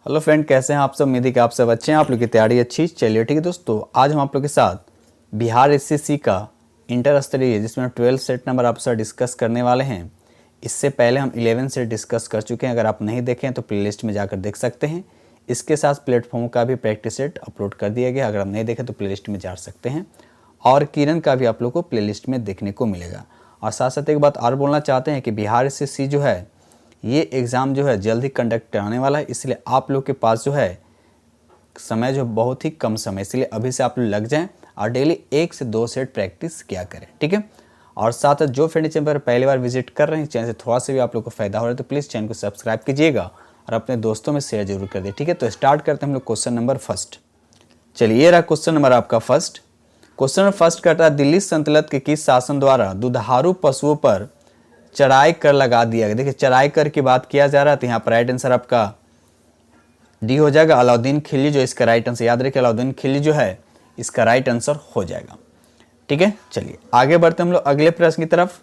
Hello friend, कैसे हैं आप सब। उम्मीद है कि आप सब अच्छे हैं, आप लोग की तैयारी अच्छी। चलिए ठीक है दोस्तों, आज हम आप लोग के साथ बिहार एसएससी का इंटर स्तरीय जिसमें 12 सेट नंबर आप सर डिस्कस करने वाले हैं। इससे पहले हम 11 सेट डिस्कस कर चुके हैं। अगर आप नहीं देखें तो प्लेलिस्ट में जाकर देख सकते हैं। इसके साथ प्लेटफॉर्म का भी प्रैक्टिस सेट अपलोड कर दिया गया। अगर आप नहीं देखें तो प्लेलिस्ट में जा सकते हैं। और किरण का भी आप लोग को प्लेलिस्ट में देखने को मिलेगा। और साथ साथ एक बात और बोलना चाहते हैं कि बिहार एसएससी जो है ये एग्ज़ाम जो है जल्द ही कंडक्ट कराने वाला है, इसलिए आप लोग के पास जो है समय जो बहुत ही कम समय, इसलिए अभी से आप लोग लग जाएं और डेली 1 से 2 सेट प्रैक्टिस किया करें, ठीक है। और साथ साथ जो फ्रेंड चैनल पर पहली बार विजिट कर रहे हैं, चैनल से थोड़ा सा भी आप लोग को फायदा हो रहा है तो प्लीज़ चैनल को सब्सक्राइब कीजिएगा और अपने दोस्तों में शेयर जरूर कर दें, ठीक है। तो स्टार्ट करते हैं हम लोग क्वेश्चन नंबर फर्स्ट। चलिए, ये रहा क्वेश्चन नंबर आपका फर्स्ट। क्वेश्चन नंबर फर्स्ट करता है, दिल्ली सल्तनत के किस शासन द्वारा दुधारू पशुओं पर चराई कर लगा दिया गया। देखिए, चराई कर की बात किया जा रहा है तो यहाँ पर राइट आंसर आपका डी हो जाएगा, अलाउद्दीन खिलजी। जो इसका राइट आंसर, याद रखिए अलाउद्दीन खिलजी जो है इसका राइट आंसर हो जाएगा, ठीक है। चलिए आगे बढ़ते हम लोग अगले प्रश्न की तरफ।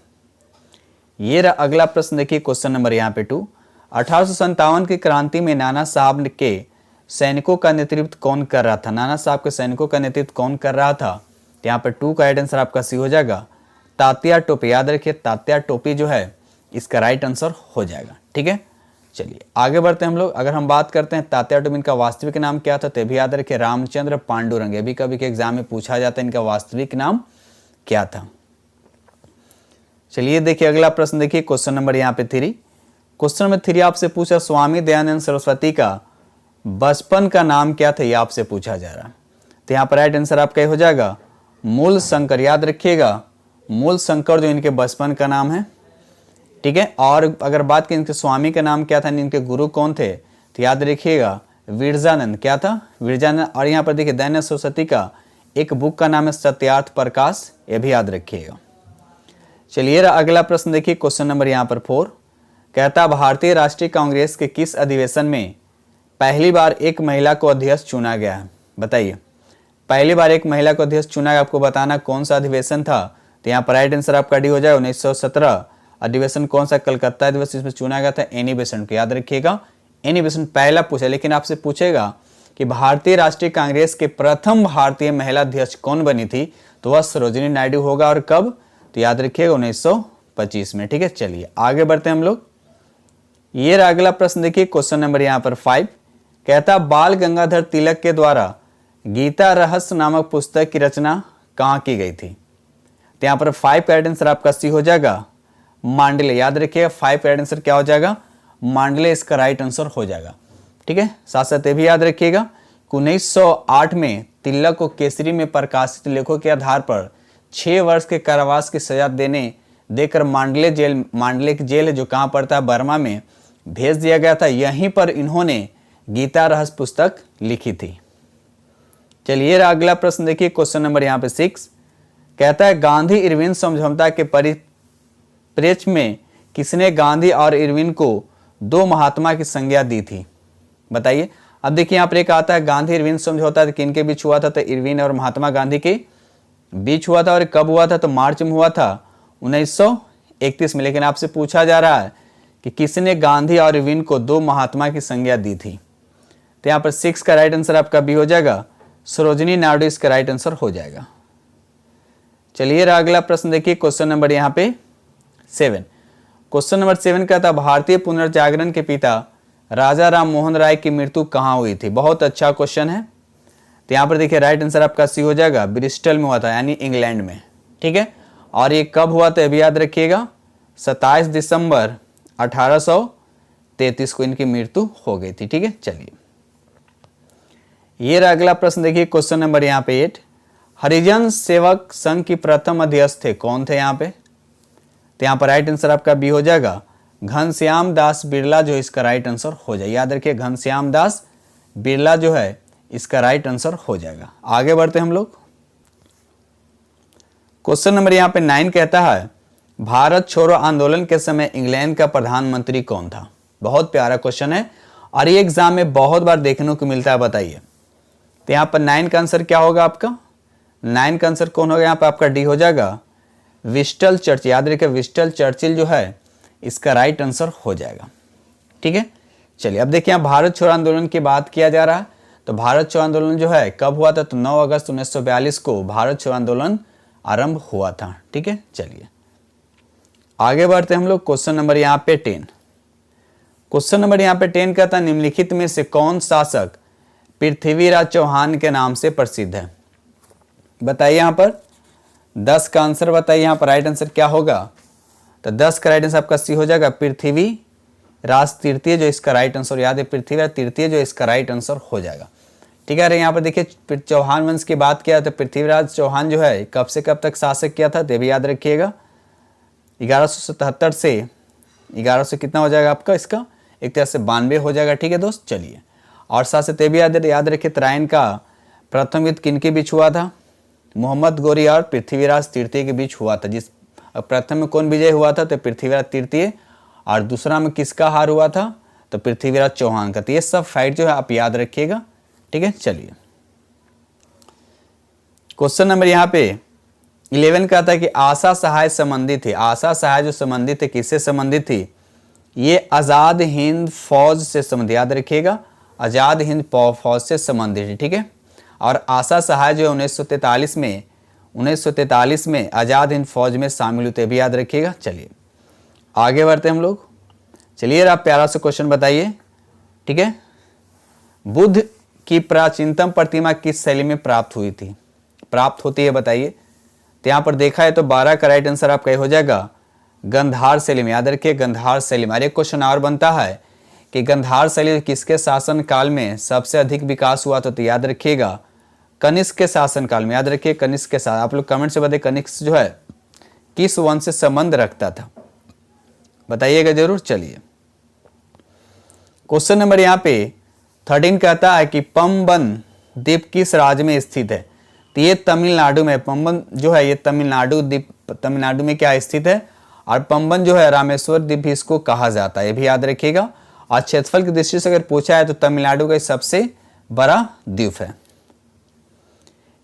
ये रहा अगला प्रश्न, देखिए क्वेश्चन नंबर यहाँ पे 2। 1857 की क्रांति में नाना साहब के सैनिकों का नेतृत्व कौन कर रहा था। नाना साहब के सैनिकों का नेतृत्व कौन कर रहा था, तो यहाँ पे 2 का राइट आंसर आपका सी हो जाएगा, तात्या टोपी। याद रखिए तात्या टोपी जो है इसका राइट आंसर हो जाएगा, ठीक है। चलिए आगे बढ़ते हैं हम लोग। अगर हम बात करते हैं तात्या टोपी, इनका वास्तविक नाम क्या था, तो भी याद रखिए रामचंद्र पांडुरंग। ये भी कभी के एग्जाम में पूछा जाता है इनका वास्तविक नाम क्या था। चलिए देखिए अगला प्रश्न, देखिए क्वेश्चन नंबर यहाँ पे 3। क्वेश्चन नंबर 3 आपसे पूछा, स्वामी दयानंद सरस्वती का बचपन का नाम क्या था, ये आपसे पूछा जा रहा है। तो यहाँ पर राइट आंसर आपका हो जाएगा मूल शंकर। याद रखिएगा मूल शंकर जो इनके बचपन का नाम है, ठीक है। और अगर बात करें इनके स्वामी का नाम क्या था, इनके गुरु कौन थे, तो याद रखिएगा विरजानंद। क्या था, विरजानंद। और यहाँ पर देखिए दयानंद सरस्वती का एक बुक का नाम है सत्यार्थ प्रकाश, ये भी याद रखिएगा। चलिए अगला प्रश्न देखिए क्वेश्चन नंबर यहाँ पर 4। कहता भारतीय राष्ट्रीय कांग्रेस के किस अधिवेशन में पहली बार एक महिला को अध्यक्ष चुना गया है। बताइए, पहली बार एक महिला को अध्यक्ष चुना गया, आपको बताना कौन सा अधिवेशन था। तो यहाँ पर राइट आंसर आपका डी हो जाए 1917। अधिवेशन कौन सा, कलकत्ता अधिवेशन, इसमें चुना गया था एनी बेसेंट को। याद रखिएगा एनी बेसेंट पहला पूछा, लेकिन आपसे पूछेगा कि भारतीय राष्ट्रीय कांग्रेस के प्रथम भारतीय महिला अध्यक्ष कौन बनी थी, तो वह सरोजिनी नायडू होगा। और कब, तो याद रखिएगा 1925 में, ठीक है। चलिए आगे बढ़ते हैं हम लोग। ये अगला प्रश्न देखिए क्वेश्चन नंबर यहाँ पर 5। कहता बाल गंगाधर तिलक के द्वारा गीता रहस्य नामक पुस्तक की रचना कहाँ की गई थी। तो यहाँ पर 5 का राइट आंसर आपका सी हो जाएगा मांडले। याद रखिएगा 5 का राइट आंसर क्या हो जाएगा, मांडले इसका राइट आंसर हो जाएगा, ठीक है। साथ साथ ये भी याद रखिएगा 1908 में तिलक को केसरी में प्रकाशित लेखों के आधार पर 6 वर्ष के कारावास की सजा देकर मांडले की जेल है जो कहाँ पड़ता है, बर्मा में, भेज दिया गया था। यहीं पर इन्होंने गीता रहस्य पुस्तक लिखी थी। चलिए अगला प्रश्न देखिए क्वेश्चन नंबर यहाँ पे 6। कहता है गांधी इरविन समझौता के परिप्रेक्ष्य में किसने गांधी और इरविन को 2 महात्मा की संज्ञा दी थी। बताइए, अब देखिए यहाँ पर एक आता है गांधी इरविन समझौता किन के बीच हुआ था, तो इरविन और महात्मा गांधी के बीच हुआ था। और कब हुआ था, तो मार्च में हुआ था 1931 में। लेकिन आपसे पूछा जा रहा है कि किसने गांधी और इरविन को 2 महात्मा की संज्ञा दी थी। तो यहाँ पर 6 का राइट आंसर आपका बी हो जाएगा, सरोजिनी नायडू इसका राइट आंसर हो जाएगा। चलिए अगला प्रश्न देखिए क्वेश्चन नंबर यहाँ पे 7। क्वेश्चन नंबर 7 का था भारतीय पुनर्जागरण के पिता राजा राम मोहन राय की मृत्यु कहाँ हुई थी। बहुत अच्छा क्वेश्चन है। तो यहाँ पर देखिए राइट आंसर आपका सी हो जाएगा, ब्रिस्टल में हुआ था, यानी इंग्लैंड में, ठीक है। और ये कब हुआ था, भी याद रखिएगा 27 दिसंबर 1833 को इनकी मृत्यु हो गई थी, ठीक है। चलिए ये अगला प्रश्न देखिए क्वेश्चन नंबर यहाँ पे 8। हरिजन सेवक संघ की प्रथम अध्यक्ष थे, कौन थे यहाँ पे। तो यहाँ पर राइट आंसर आपका बी हो जाएगा घनश्याम दास बिरला, जो इसका राइट आंसर हो जाए। याद रखिए घनश्याम दास बिरला जो है इसका राइट आंसर हो जाएगा। आगे बढ़ते हम लोग। क्वेश्चन नंबर यहाँ पे 9 कहता है भारत छोड़ो आंदोलन के समय इंग्लैंड का प्रधानमंत्री कौन था। बहुत प्यारा क्वेश्चन है और ये एग्जाम में बहुत बार देखने को मिलता है। बताइए, तो यहाँ पर 9 का आंसर क्या होगा आपका, 9 का आंसर कौन होगा, यहाँ पर आपका डी हो जाएगा विस्टल चर्चिल। याद रखिए विस्टल चर्चिल जो है इसका राइट आंसर हो जाएगा, ठीक है। चलिए अब देखिए यहाँ भारत छोड़ो आंदोलन की बात किया जा रहा है। तो भारत छोड़ो आंदोलन जो है कब हुआ था, तो 9 अगस्त 1942 को भारत छोड़ो आंदोलन आरंभ हुआ था। ठीक है, चलिए आगे बढ़ते हैं हम लोग। क्वेश्चन नंबर यहाँ पे 10। क्वेश्चन नंबर यहाँ पे 10 का था, निम्नलिखित में से कौन शासक पृथ्वीराज चौहान के नाम से प्रसिद्ध है? बताइए यहाँ पर 10 का आंसर बताइए। यहाँ पर राइट आंसर क्या होगा, तो 10 का राइट आंसर आपका सी हो जाएगा पृथ्वीराज तृतीय, जो इसका राइट आंसर याद है, पृथ्वीराज तृतीय जो इसका राइट आंसर हो जाएगा। ठीक है, अरे यहाँ पर देखिए चौहान वंश की बात किया तो पृथ्वीराज चौहान जो है कब से कब तक शासक किया था, तो भी याद रखिएगा 1177 से 1100 कितना हो जाएगा आपका, इसका एक तरह से 92 हो जाएगा। ठीक है दोस्त, चलिए और साथ से भी याद रखिए तराइन का प्रथम युद्ध किनके बीच हुआ था, मोहम्मद गोरी और पृथ्वीराज तृतीय के बीच हुआ था। जिस प्रथम में कौन विजय हुआ था, तो पृथ्वीराज तृतीय, और दूसरा में किसका हार हुआ था, तो पृथ्वीराज चौहान का। तो ये सब फाइट जो है आप याद रखिएगा। ठीक है, चलिए क्वेश्चन नंबर यहाँ पे 11 का था कि आशा सहाय संबंधित थी। आशा सहाय जो संबंधित थे किससे संबंधित थी, ये आज़ाद हिंद फौज से संबंधित, याद रखिएगा आज़ाद हिंद फौज से संबंधित है। ठीक है, और आशा सहाय जो 1943 में आज़ाद हिंद फौज में शामिल हुए, भी याद रखिएगा। चलिए आगे बढ़ते हम लोग। चलिए आप प्यारा सा क्वेश्चन बताइए। ठीक है, बुद्ध की प्राचीनतम प्रतिमा किस शैली में प्राप्त हुई थी, प्राप्त होती है बताइए। तो यहाँ पर देखा है तो 12 का राइट आंसर आपका हो जाएगा गंधार शैली में, याद रखिए गंधार शैली में। अरे क्वेश्चन और बनता है कि गंधार शैली किसके शासन काल में सबसे अधिक विकास हुआ था, तो याद रखिएगा कनिष्क के शासन काल में, याद रखिए कनिष्क के साथ। आप लोग कमेंट से बताइए कनिष्क जो है किस वंश से संबंध रखता था, बताइएगा जरूर। चलिए क्वेश्चन नंबर यहाँ पे 13 कहता है कि पंबन द्वीप किस राज्य में स्थित है, तो ये तमिलनाडु में, पंबन जो है ये तमिलनाडु द्वीप, तमिलनाडु में क्या स्थित है, और पंबन जो है रामेश्वर द्वीप भी इसको कहा जाता है, ये भी याद रखिएगा। और क्षेत्रफल की दृष्टि से अगर पूछा है तो तमिलनाडु का सबसे बड़ा द्वीप है।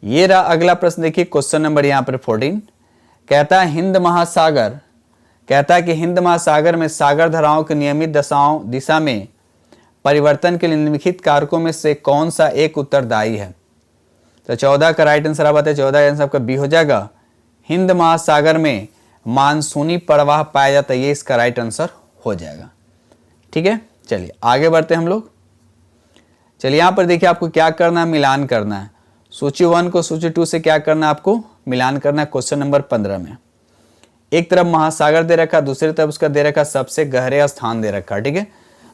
ये रहा अगला प्रश्न, देखिए क्वेश्चन नंबर यहाँ पर 14 कहता है हिंद महासागर, कहता है कि हिंद महासागर में सागर धाराओं की नियमित दिशा में परिवर्तन के लिए निम्नलिखित कारकों में से कौन सा एक उत्तरदायी है। तो 14 का राइट आंसर आप बताए, 14 का आंसर आपका बी हो जाएगा। हिंद महासागर में मानसूनी प्रवाह पाया जाता है, ये इसका राइट आंसर हो जाएगा। ठीक है, चलिए आगे बढ़ते हैं हम लोग। चलिए यहाँ पर देखिए आपको क्या करना है, मिलान करना है। सूची 1 को सूची 2 से क्या करना है, आपको मिलान करना है। क्वेश्चन नंबर 15 में एक तरफ महासागर दे रखा, दूसरी तरफ उसका दे रखा सबसे गहरे स्थान दे रखा। ठीक है,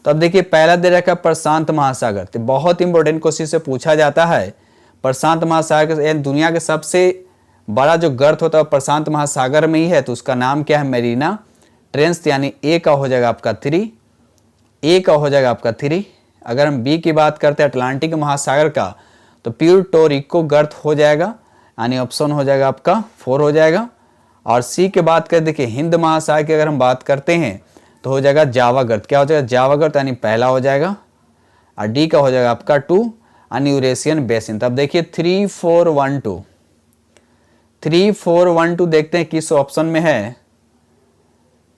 तो अब देखिए पहला दे रखा प्रशांत महासागर, तो बहुत इंपॉर्टेंट क्वेश्चन से पूछा जाता है। प्रशांत महासागर दुनिया के सबसे बड़ा जो गर्त होता है प्रशांत महासागर में ही है, तो उसका नाम क्या है, मेरीना ट्रेंच, यानी ए का हो जाएगा आपका 3, ए का हो जाएगा आपका 3। अगर हम बी की बात करते हैं अटलांटिक महासागर का, तो प्यूर्टो रिको गर्त हो जाएगा, यानी ऑप्शन हो जाएगा आपका 4 हो जाएगा। और सी की बात करें, देखिए हिंद महासागर की अगर हम बात करते हैं तो हो जाएगा जावा गर्त, क्या हो जाएगा जावा गर्त, यानी पहला हो जाएगा। और डी का हो जाएगा आपका 2, यानी यूरेशियन बेसिन। तब देखिए 3, 4, 1, 2, 3, 4, 1, 2 देखते हैं किस ऑप्शन में है।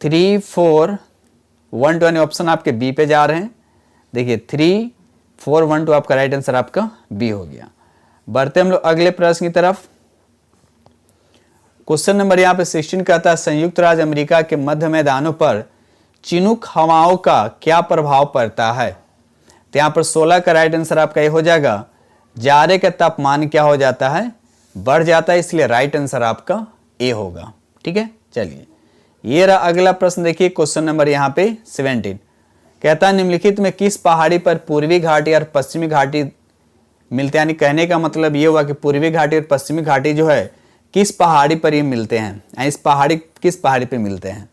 3, 4, 1, 2 यानी ऑप्शन आपके बी पे जा रहे हैं। देखिए 3, 4, 1, 2 आपका राइट आंसर आपका बी हो गया। बढ़ते हम लोग अगले प्रश्न की तरफ। क्वेश्चन नंबर यहाँ पे 16 कहता है संयुक्त राज्य अमेरिका के मध्य मैदानों पर चिनूक हवाओं का क्या प्रभाव पड़ता है। तो यहाँ पर 16 का राइट आंसर आपका ये हो जाएगा जाड़े का तापमान क्या हो जाता है, बढ़ जाता है, इसलिए राइट आंसर आपका ए होगा। ठीक है, चलिए ये रहा अगला प्रश्न। देखिए क्वेश्चन नंबर यहाँ पे 17 कहता है निम्नलिखित में किस पहाड़ी पर पूर्वी घाटी और पश्चिमी घाटी मिलते हैं, यानी कहने का मतलब ये हुआ कि पूर्वी घाटी और पश्चिमी घाटी जो है किस पहाड़ी पर ये मिलते हैं, इस पहाड़ी किस पहाड़ी पे मिलते हैं।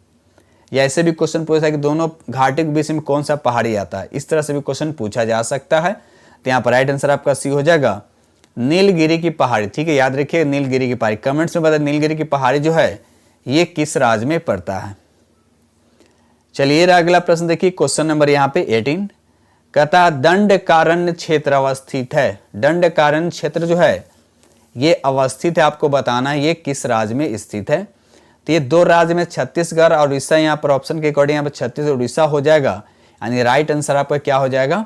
या ऐसे भी क्वेश्चन पूछा है कि दोनों घाटी के बीच में कौन सा पहाड़ी आता है, इस तरह से भी क्वेश्चन पूछा जा सकता है। तो यहाँ पर राइट आंसर आपका सी हो जाएगा नीलगिरी की पहाड़ी। ठीक है, याद रखिए नीलगिरी की पहाड़ी। कमेंट्स में बताए नीलगिरी की पहाड़ी जो है ये किस राज्य में पड़ता है। चलिए अगला प्रश्न देखिए क्वेश्चन नंबर यहाँ पे 18 कहता है दंडकारण्य क्षेत्र अवस्थित है। दंडकारण्य क्षेत्र जो है ये अवस्थित है, आपको बताना है ये किस राज्य में स्थित है। तो ये 2 राज्य में छत्तीसगढ़ और उड़ीसा, यहाँ पर ऑप्शन के अकॉर्डिंग यहाँ पर छत्तीसगढ़ उड़ीसा हो जाएगा, यानी राइट आंसर आपका क्या हो जाएगा,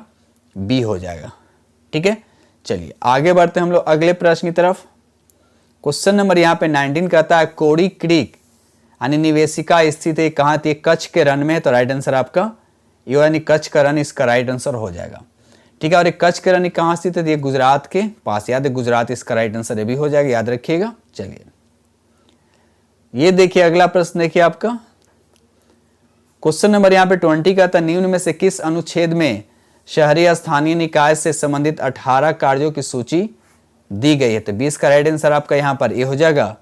बी हो जाएगा। ठीक है, चलिए आगे बढ़ते हैं हम लोग अगले प्रश्न की तरफ। क्वेश्चन नंबर यहाँ पे 19 कहता है कोड़ी क्रीक यानी निवेशिका स्थित है कहाँ थी, कच्छ के रन में, तो राइट आंसर आपका ये यानी कच्छ का रन इसका राइट आंसर हो जाएगा। ठीक है, और ये कच्छ के रन कहाँ स्थित है, ये गुजरात के पास, याद है गुजरात इसका राइट आंसर ये भी हो जाएगा, याद रखिएगा। चलिए ये देखिए अगला प्रश्न देखिए आपका क्वेश्चन नंबर यहाँ पे 20 का था निम्न में से किस अनुच्छेद में शहरी स्थानीय निकाय से संबंधित 18 कार्यों की सूची दी गई है, तो 20 का राइट आंसर आपका यहाँ पर ये हो जाएगा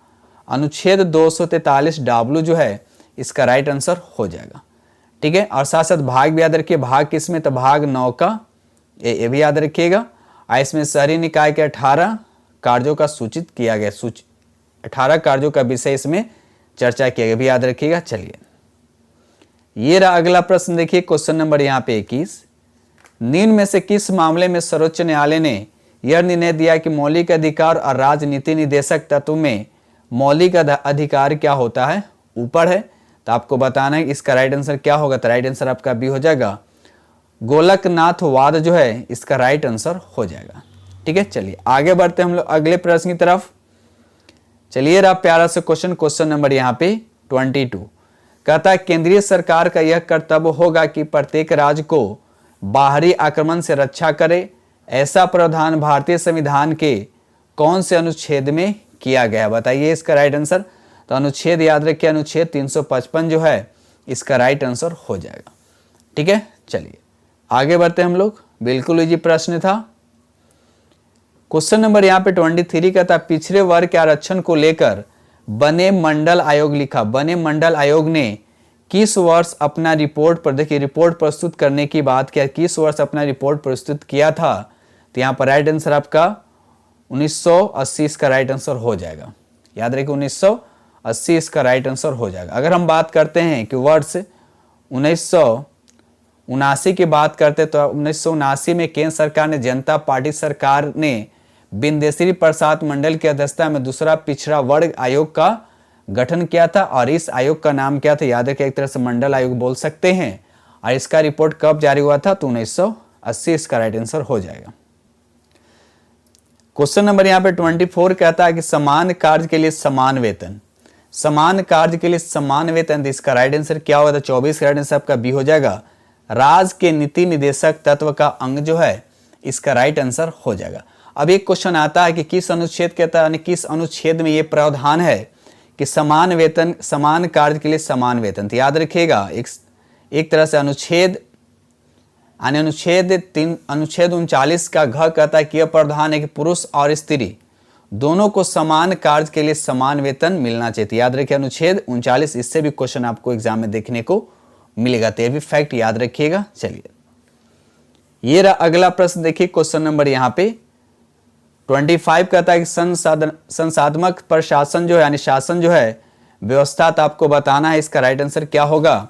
अनुच्छेद 243W जो है इसका राइट आंसर हो जाएगा। ठीक है, और साथ साथ भाग भी याद रखिए, भाग किस में, तो भाग 9 का ये भी याद रखिएगा। और इसमें शहरी निकाय के 18 कार्यों का सूचित किया गया, 18 कार्यों का विषय इसमें चर्चा किया गया, भी याद रखिएगा। चलिए ये रहा अगला प्रश्न देखिए क्वेश्चन नंबर यहाँ पे 21, निम्न में से किस मामले में सर्वोच्च न्यायालय ने यह निर्णय दिया कि मौलिक अधिकार और राजनीति निदेशक तत्व में मौलिक अधिकार क्या होता है, ऊपर है, तो आपको बताना है इसका राइट आंसर क्या होगा, तो राइट आंसर आपका बी हो जाएगा, गोलकनाथवाद जो है इसका राइट आंसर हो जाएगा। ठीक है, चलिए आगे बढ़ते हैं हम लोग अगले प्रश्न की तरफ। चलिए रहा प्यारा सा क्वेश्चन नंबर यहाँ पे 22 कहता है केंद्रीय सरकार का यह कर्तव्य होगा कि प्रत्येक राज्य को बाहरी आक्रमण से रक्षा करे, ऐसा प्रावधान भारतीय संविधान के कौन से अनुच्छेद में किया गया, बताइए इसका राइट आंसर। तो अनुच्छेद याद रखिए, अनुच्छेद 355 जो है इसका राइट आंसर हो जाएगा। ठीक है, चलिए आगे बढ़ते हैं हम लोग, बिल्कुल इजी प्रश्न था। क्वेश्चन नंबर यहाँ पे 23 का था पिछड़े वर्ग के आरक्षण को लेकर बने मंडल आयोग लिखा, बने मंडल आयोग ने किस वर्ष अपना रिपोर्ट पर, देखिए रिपोर्ट प्रस्तुत करने की बात किया, किस वर्ष अपना रिपोर्ट प्रस्तुत किया था, तो यहाँ पर राइट आंसर आपका 1980 इसका राइट आंसर हो जाएगा, याद रखिए 1980 इसका राइट आंसर हो जाएगा। अगर हम बात करते हैं कि वर्ष 1979 की बात करते तो 1979 में केंद्र सरकार ने जनता पार्टी सरकार ने बिंदेश्वरी प्रसाद मंडल की अध्यक्षता में दूसरा पिछड़ा वर्ग आयोग का गठन किया था, और इस आयोग का नाम क्या था, याद रखिए एक तरह से मंडल आयोग बोल सकते हैं, और इसका रिपोर्ट कब जारी हुआ था, तो 1980 इसका राइट आंसर हो जाएगा। क्वेश्चन नंबर यहाँ पे 24 कहता है कि समान कार्य के लिए समान वेतन, समान कार्य के लिए समान वेतन, इसका राइट आंसर क्या होगा, 24 का राइट आंसर आपका बी हो जाएगा, राज्य के नीति निदेशक तत्व का अंग जो है इसका राइट आंसर हो जाएगा। अब एक क्वेश्चन आता है कि किस अनुच्छेद के तहत, यानी किस अनुच्छेद में ये प्रावधान है कि समान वेतन, समान कार्य के लिए समान वेतन, तो याद रखिएगा एक तरह से अनुच्छेद 39 का घ कहता है कि यह प्रावधान है कि पुरुष और स्त्री दोनों को समान कार्य के लिए समान वेतन मिलना चाहिए, याद रखिए अनुच्छेद 39, इससे भी क्वेश्चन आपको एग्जाम में देखने को मिलेगा, तो ये भी फैक्ट याद रखिएगा। चलिए ये रहा अगला प्रश्न देखिए क्वेश्चन नंबर यहाँ पे 25 कहता है कि संसाधनात्मक प्रशासन जो है यानी शासन जो है व्यवस्था, तो आपको बताना है इसका राइट आंसर क्या होगा,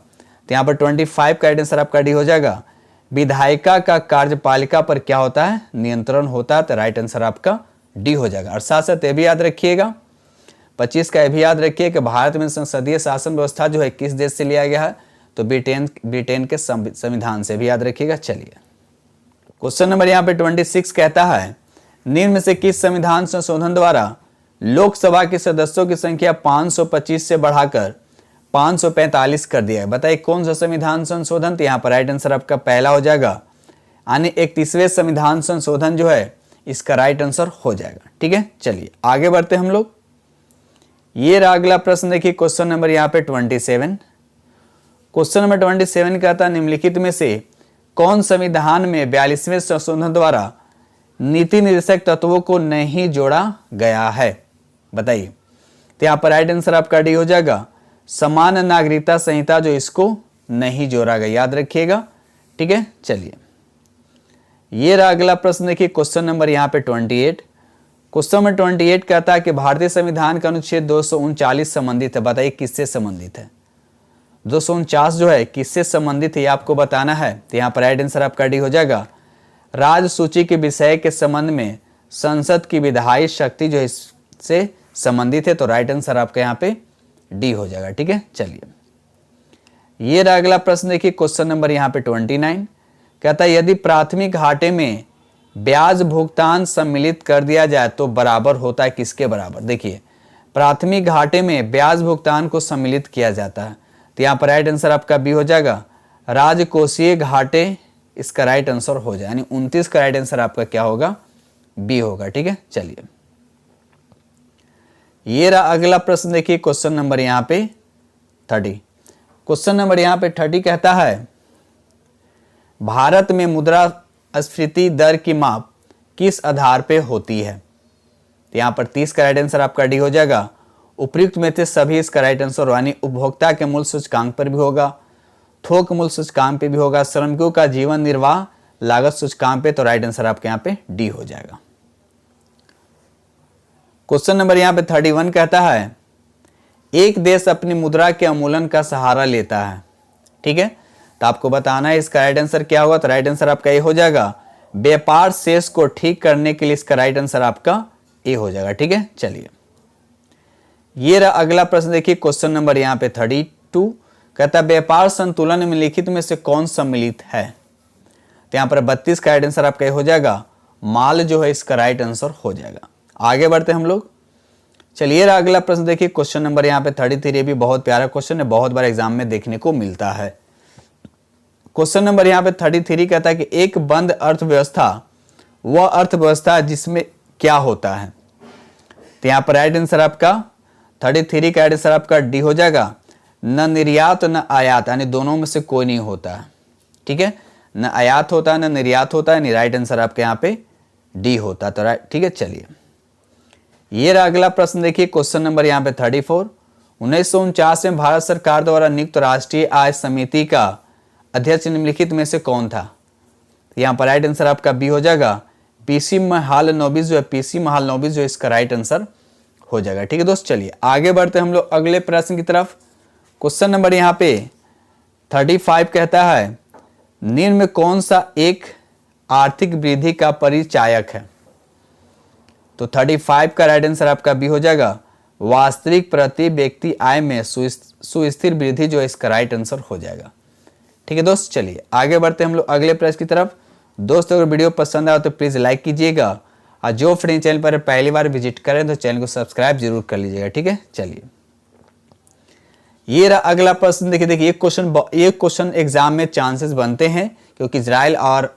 तो यहाँ पर 25 का राइट आंसर आपका डी हो जाएगा, विधायिका का कार्यपालिका पर क्या होता है, नियंत्रण होता है, तो राइट आंसर आपका डी हो जाएगा। और साथ साथ ये भी याद रखिएगा 25 का ये भी याद रखिए कि भारत में संसदीय शासन व्यवस्था जो है किस देश से लिया गया है, तो ब्रिटेन के संविधान से, भी याद रखिएगा। चलिए क्वेश्चन नंबर यहाँ पे 26 कहता है निम्न में से किस संविधान संशोधन द्वारा लोकसभा के सदस्यों की संख्या 525 से बढ़ाकर 545 कर दिया है, बताइए कौन सा संविधान संशोधन, तो यहाँ पर राइट आंसर आपका पहला हो जाएगा, यानी 31वें संविधान संशोधन जो है इसका राइट आंसर हो जाएगा। ठीक है, चलिए आगे बढ़ते हम लोग। ये रहा अगला प्रश्न देखिए क्वेश्चन नंबर यहाँ पे 27, क्वेश्चन नंबर 27 कहता है निम्नलिखित में से कौन संविधान में 42वें संशोधन द्वारा नीति निर्देशक तत्वों को नहीं जोड़ा गया है, बताइए, तो यहाँ पर राइट आंसर आपका डी हो जाएगा, समान नागरिकता संहिता जो इसको नहीं जोड़ा गया, याद रखिएगा। ठीक है, चलिए ये रहा अगला प्रश्न देखिए क्वेश्चन नंबर यहाँ पे 28, क्वेश्चन नंबर 28 कहता है कि भारतीय संविधान का अनुच्छेद 239 संबंधित है, बताइए किससे संबंधित है, 249 जो है किससे संबंधित है ये आपको बताना है, तो यहाँ पर राइट आंसर आपका डी हो जाएगा, राज्य सूची के विषय के संबंध में संसद की विधायी शक्ति जो इससे संबंधित है, तो राइट आंसर आपका यहाँ पे डी हो जाएगा। ठीक है, चलिए ये रहा अगला प्रश्न, देखिए क्वेश्चन नंबर यहाँ पे 29 कहता है यदि प्राथमिक घाटे में ब्याज भुगतान सम्मिलित कर दिया जाए तो बराबर होता है किसके बराबर। देखिए प्राथमिक घाटे में ब्याज भुगतान को सम्मिलित किया जाता है, तो यहाँ पर राइट आंसर आपका बी हो जाएगा, राजकोषीय घाटे इसका राइट आंसर हो जाए, यानी 29 का राइट आंसर आपका क्या होगा, बी होगा। ठीक है, चलिए ये रहा अगला प्रश्न, देखिए क्वेश्चन नंबर यहाँ पे 30। क्वेश्चन नंबर यहाँ पे 30 कहता है भारत में मुद्रास्फीति दर की माप किस आधार पे होती है। तो यहाँ पर 30 का राइट आंसर आपका डी हो जाएगा, उपयुक्त में से सभी इसका राइट आंसर, यानी उपभोक्ता के मूल्य सूचकांक पर भी होगा, थोक मूल्य सूचकांक पे भी होगा, श्रमिकों का जीवन निर्वाह लागत सूचकांक पे, तो राइट आंसर आपके यहाँ पे डी हो जाएगा। क्वेश्चन नंबर यहाँ पे 31 कहता है एक देश अपनी मुद्रा के अवमूल्यन का सहारा लेता है। ठीक है, तो आपको बताना है इसका राइट आंसर क्या होगा, तो राइट आंसर आपका ए हो जाएगा, व्यापार शेष को ठीक करने के लिए इसका राइट आंसर आपका ए हो जाएगा। ठीक है, चलिए ये रहा अगला प्रश्न, देखिए क्वेश्चन नंबर यहाँ पे 32 कहता है व्यापार संतुलन में लिखित में से कौन सम्मिलित है। तो यहाँ पर 32 का राइट आंसर आपका हो जाएगा, माल जो है इसका राइट आंसर हो जाएगा। आगे बढ़ते हम लोग, चलिए रहा अगला प्रश्न, देखिए क्वेश्चन नंबर यहाँ पे 33, ये भी बहुत प्यारा क्वेश्चन है, बहुत बार एग्जाम में देखने को मिलता है। क्वेश्चन नंबर यहाँ पे 33 कहता है कि एक बंद अर्थव्यवस्था वह अर्थव्यवस्था जिसमें क्या होता है। तो यहाँ पर राइट आंसर आपका 33 का राइट आंसर आपका डी हो जाएगा, न निर्यात न आयात, यानी दोनों में से कोई नहीं होता है। ठीक है, न आयात होता है न निर्यात होता है, राइट आंसर आपके यहाँ पे डी होता है, तो राइट। ठीक है, चलिए ये रहा अगला प्रश्न, देखिए क्वेश्चन नंबर यहाँ पे 34 1949 में भारत सरकार द्वारा नियुक्त राष्ट्रीय आय समिति का अध्यक्ष निम्नलिखित में से कौन था। यहाँ पर राइट आंसर आपका बी हो जाएगा, पीसी महालनोबिस जो है, पीसी महालनोबिस जो इसका राइट आंसर हो जाएगा। ठीक है दोस्त, चलिए आगे बढ़ते हम लोग अगले प्रश्न की तरफ। क्वेश्चन नंबर यहाँ पे 35 कहता है निम्न में कौन सा एक आर्थिक वृद्धि का परिचायक है। तो 35 का राइट आंसर आपका बी हो जाएगा, वास्तविक प्रति व्यक्ति आय में सुस्थिर वृद्धि जो है इसका राइट आंसर हो जाएगा। ठीक है दोस्त, चलिए आगे बढ़ते हम लोग अगले प्रश्न की तरफ। दोस्तों अगर वीडियो पसंद आए तो प्लीज लाइक कीजिएगा, और जो फ्रेंड चैनल पर पहली बार विजिट करें तो चैनल को सब्सक्राइब जरूर कर लीजिएगा। ठीक है, चलिए ये रहा अगला प्रश्न, देखिए ये क्वेश्चन एग्जाम में चांसेस बनते हैं, क्योंकि इजराइल और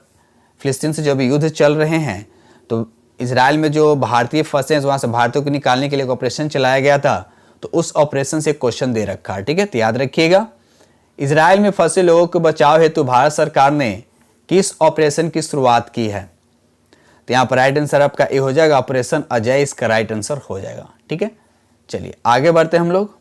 फिलिस्तीन से जो भी युद्ध चल रहे हैं, तो इजराइल में जो भारतीय फंसे हैं वहां से भारतीयों को निकालने के लिए एक ऑपरेशन चलाया गया था, तो उस ऑपरेशन से क्वेश्चन दे रखा है। ठीक है, तो याद रखिएगा, इजराइल में फंसे लोगों के बचाव हेतु भारत सरकार ने किस ऑपरेशन की शुरुआत की है। तो यहाँ पर राइट आंसर आपका ए हो जाएगा, ऑपरेशन अजय इसका राइट आंसर हो जाएगा। ठीक है, चलिए आगे बढ़ते हम लोग।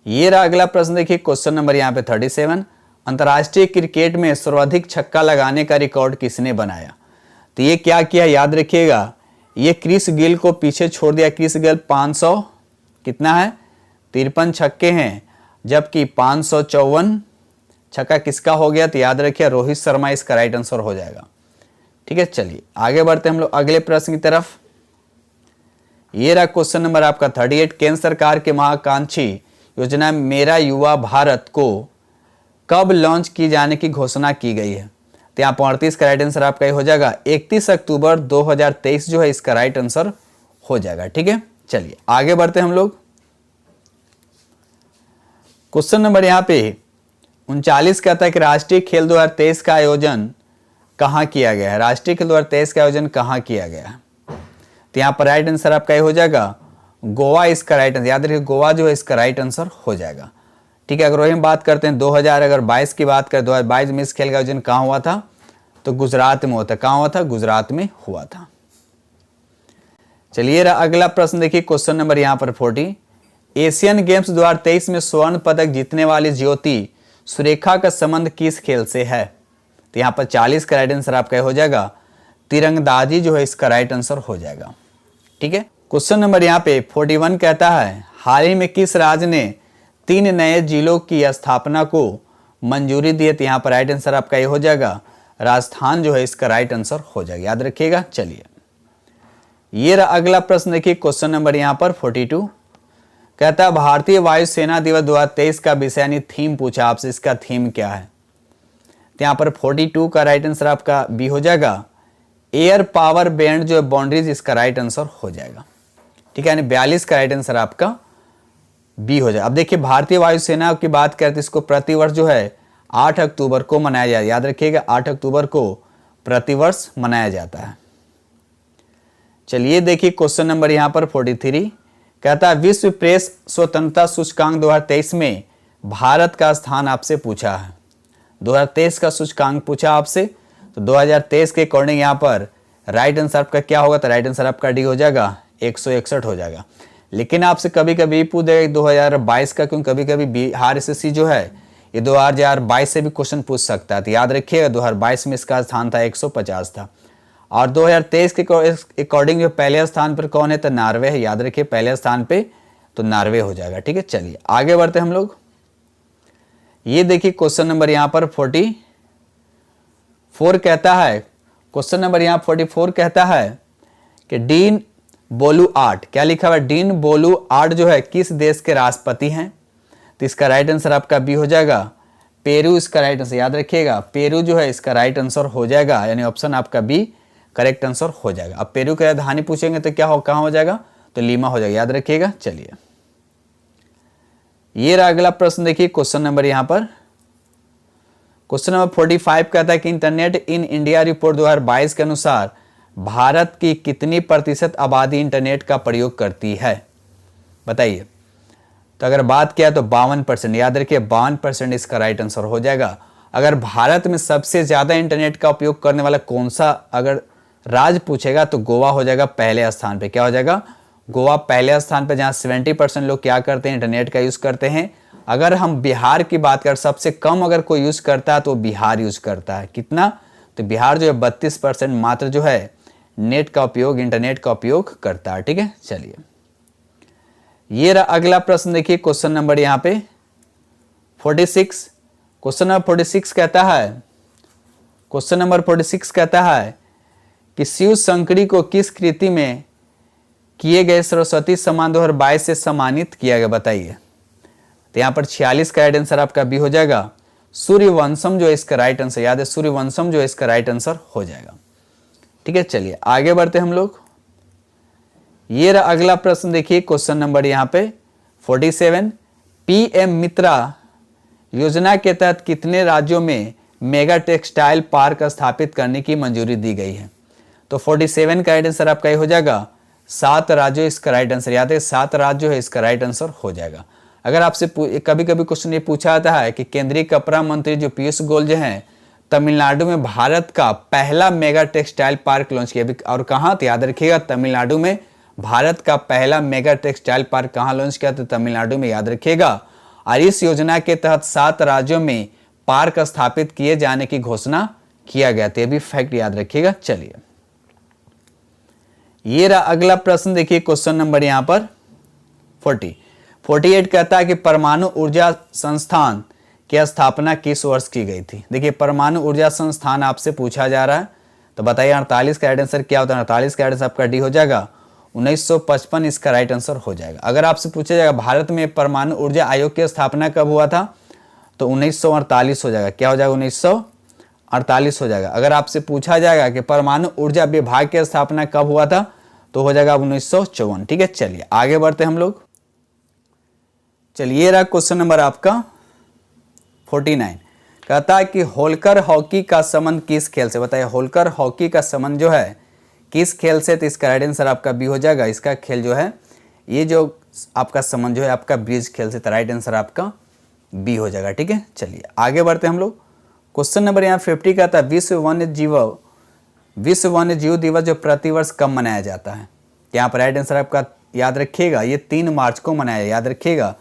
ये रहा अगला प्रश्न, देखिए क्वेश्चन नंबर यहाँ पे 37 अंतर्राष्ट्रीय क्रिकेट में सर्वाधिक छक्का लगाने का रिकॉर्ड किसने बनाया। तो ये क्या किया, याद रखिएगा, ये क्रिस गिल को पीछे छोड़ दिया। क्रिस गिल 500 कितना है 53 छक्के हैं, जबकि 554 छक्का किसका हो गया, तो याद रखिए रोहित शर्मा इसका राइट आंसर हो जाएगा। ठीक है, चलिए आगे बढ़ते हम लोग अगले प्रश्न की तरफ। ये रहा क्वेश्चन नंबर आपका 38 केंद्र सरकार के महत्वाकांक्षी योजना मेरा युवा भारत को कब लॉन्च किए जाने की घोषणा की गई है। तो यहाँ 35 का राइट आंसर आपका हो जाएगा, 31 अक्टूबर 2023 जो है इसका राइट आंसर हो जाएगा। ठीक है, चलिए आगे बढ़ते हम लोग। क्वेश्चन नंबर यहाँ पे 39 कहता है कि राष्ट्रीय खेल 2023 का आयोजन कहाँ किया गया है। राष्ट्रीय खेल 2023 का आयोजन कहाँ किया गया है। तो यहाँ पर राइट आंसर आपका हो जाएगा, गोवा इसका राइट आंसर, याद रखिए गोवा जो है इसका राइट आंसर हो जाएगा। ठीक है, अगर वही हम बात करते हैं 2022 की बात करें, 2022 में इस खेल का आयोजन कहाँ हुआ था, तो गुजरात में हुआ था। कहाँ हुआ था, गुजरात में हुआ था। चलिए अगला प्रश्न देखिए क्वेश्चन नंबर यहाँ पर 40 एशियन गेम्स 2023 में स्वर्ण पदक जीतने वाली ज्योति सुरेखा का संबंध किस खेल से है। तो यहाँ पर 40 का राइट आंसर आपका हो जाएगा, तीरंदाजी जो है इसका राइट आंसर हो जाएगा। ठीक है, क्वेश्चन नंबर यहाँ पे 41 कहता है हाल ही में किस राज्य ने 3 नए जिलों की स्थापना को मंजूरी दी है। तो यहाँ पर राइट आंसर आपका ये हो जाएगा, राजस्थान जो है इसका राइट आंसर हो जाएगा, याद रखिएगा। चलिए ये रहा अगला प्रश्न देखिए क्वेश्चन नंबर यहाँ पर 42 कहता है भारतीय वायुसेना दिवस 2023 का विषय यानी थीम पूछा आपसे, इसका थीम क्या है? तो यहाँ पर 42 का राइट आंसर आपका बी हो जाएगा, एयर पावर बैंड जो बाउंड्रीज, इसका राइट आंसर हो जाएगा। ठीक है, यानी 42 का राइट आंसर आपका बी हो जाएगा। अब देखिए भारतीय वायुसेना की बात करते हैं, इसको प्रतिवर्ष जो है 8 अक्टूबर को मनाया जाता है, याद रखिएगा 8 अक्टूबर को प्रतिवर्ष मनाया जाता है। चलिए देखिए क्वेश्चन नंबर यहाँ पर 43 कहता है विश्व प्रेस स्वतंत्रता सूचकांक 2023 में भारत का स्थान आपसे पूछा है। 2023 का सूचकांक पूछा आपसे, तो 2023 के अकॉर्डिंग यहाँ पर राइट आंसर आपका क्या होगा? तो राइट आंसर आपका डी हो जाएगा, 161 हो जाएगा। लेकिन आपसे कभी कभी पूछ देगा 2022 का, क्योंकि कभी कभी बिहार एसएससी जो है ये 2022 से भी क्वेश्चन पूछ सकता है। तो याद रखिएगा 2022 में इसका स्थान था 150 था, और 2023 के अकॉर्डिंग जो पहले स्थान पर कौन है? तो नॉर्वे है। याद रखिए पहले स्थान पे तो नॉर्वे हो जाएगा। ठीक है, चलिए आगे बढ़ते हम लोग। ये देखिए क्वेश्चन नंबर यहाँ पर 44 कहता है, क्वेश्चन नंबर यहाँ 44 कहता है कि डीन बोलुआर्ट, क्या लिखा हुआ है? डीन बोलुआर्ट जो है किस देश के राष्ट्रपति हैं? तो इसका राइट आंसर आपका बी हो जाएगा, पेरू इसका राइट आंसर। याद रखिएगा पेरू जो है इसका राइट आंसर हो जाएगा, यानी ऑप्शन आपका बी करेक्ट आंसर हो जाएगा। अब पेरू की राजधानी पूछेंगे तो क्या हो, कहाँ हो जाएगा? तो लीमा हो जाएगा, याद रखिएगा। चलिए ये रहा अगला प्रश्न, देखिए क्वेश्चन नंबर यहाँ पर क्वेश्चन नंबर 45 कहता है कि इंटरनेट इन इंडिया रिपोर्ट 2022 के अनुसार भारत की कितनी प्रतिशत आबादी इंटरनेट का प्रयोग करती है? बताइए। तो अगर बात किया तो 52%, याद रखिए 52% इसका राइट आंसर हो जाएगा। अगर भारत में सबसे ज्यादा इंटरनेट का उपयोग करने वाला कौन सा अगर राज्य पूछेगा तो गोवा हो जाएगा पहले स्थान पे। क्या हो जाएगा? गोवा पहले स्थान पे, जहां 70% लोग क्या करते हैं? इंटरनेट का यूज करते हैं। अगर हम बिहार की बात करें, सबसे कम अगर कोई यूज करता है तो बिहार यूज करता है। कितना? तो बिहार जो है 32% मात्र जो है नेट का उपयोग, इंटरनेट का उपयोग करता है। ठीक है, चलिए ये रहा अगला प्रश्न, देखिए क्वेश्चन नंबर यहाँ पे 46। क्वेश्चन नंबर 46 कहता है, क्वेश्चन नंबर 46 कहता है कि शिव शंकरी को किस कृति में किए गए सरस्वती सम्मान 2022 से सम्मानित किया गया? बताइए। तो यहाँ पर 46 का राइट आंसर आपका बी हो जाएगा, सूर्यवंशम जो है इसका राइट आंसर। याद है सूर्यवंशम जो है इसका राइट आंसर हो जाएगा। ठीक है, चलिए आगे बढ़ते हम लोग। ये रहा अगला प्रश्न, देखिए क्वेश्चन नंबर यहाँ पे 47 पीएम मित्रा योजना के तहत कितने राज्यों में मेगा टेक्सटाइल पार्क स्थापित करने की मंजूरी दी गई है? तो 47 का राइट आंसर आपका ये हो जाएगा 7 राज्यों इसका राइट आंसर। याद है 7 राज्यों है इसका राइट आंसर हो जाएगा। अगर आपसे कभी कभी क्वेश्चन ये पूछा जाता है कि केंद्रीय कपड़ा मंत्री जो पीयूष गोयल जो हैं तमिलनाडु में भारत का पहला मेगा टेक्सटाइल पार्क लॉन्च किया, और कहाँ? तो याद रखिएगा तमिलनाडु में भारत का पहला मेगा टेक्सटाइल पार्क कहाँ लॉन्च किया? तो तमिलनाडु में, याद रखिएगा। और इस योजना के तहत 7 राज्यों में पार्क स्थापित किए जाने की घोषणा किया गया था, ये भी फैक्ट याद रखिएगा। चलिए ये रहा अगला प्रश्न, देखिए क्वेश्चन नंबर यहाँ पर 48 कहता है कि परमाणु ऊर्जा संस्थान की स्थापना किस वर्ष की गई थी? देखिए परमाणु ऊर्जा संस्थान आपसे पूछा जा रहा है, तो बताइए 48 का राइट आंसर क्या होता है? 48 का राइट आंसर आपका डी हो जाएगा, 1955 इसका राइट आंसर हो जाएगा। अगर आपसे पूछा जाएगा भारत में परमाणु ऊर्जा आयोग की स्थापना कब हुआ था? तो 1948 हो जाएगा। क्या हो जाएगा? 1948 हो जाएगा। अगर आपसे पूछा जाएगा कि परमाणु ऊर्जा विभाग की स्थापना कब हुआ था तो हो जाएगा 1954। ठीक है, चलिए आगे बढ़ते हम लोग। चलिए रहा क्वेश्चन नंबर आपका 49 कहता है कि होलकर हॉकी का संबंध किस खेल से? बताइए होलकर हॉकी का संबंध जो है किस खेल से? तो इसका राइट आंसर आपका बी हो जाएगा। इसका खेल जो है ये जो आपका संबंध जो है आपका ब्रिज खेल से, तो राइट आंसर आपका बी हो जाएगा। ठीक है, चलिए आगे बढ़ते हम लोग। क्वेश्चन नंबर यहाँ 50 का था विश्व वन्य जीव दिवस जो प्रतिवर्ष कब मनाया जाता है? यहाँ पर राइट आंसर आपका याद रखिएगा ये 3 मार्च को मनाया, याद रखिएगा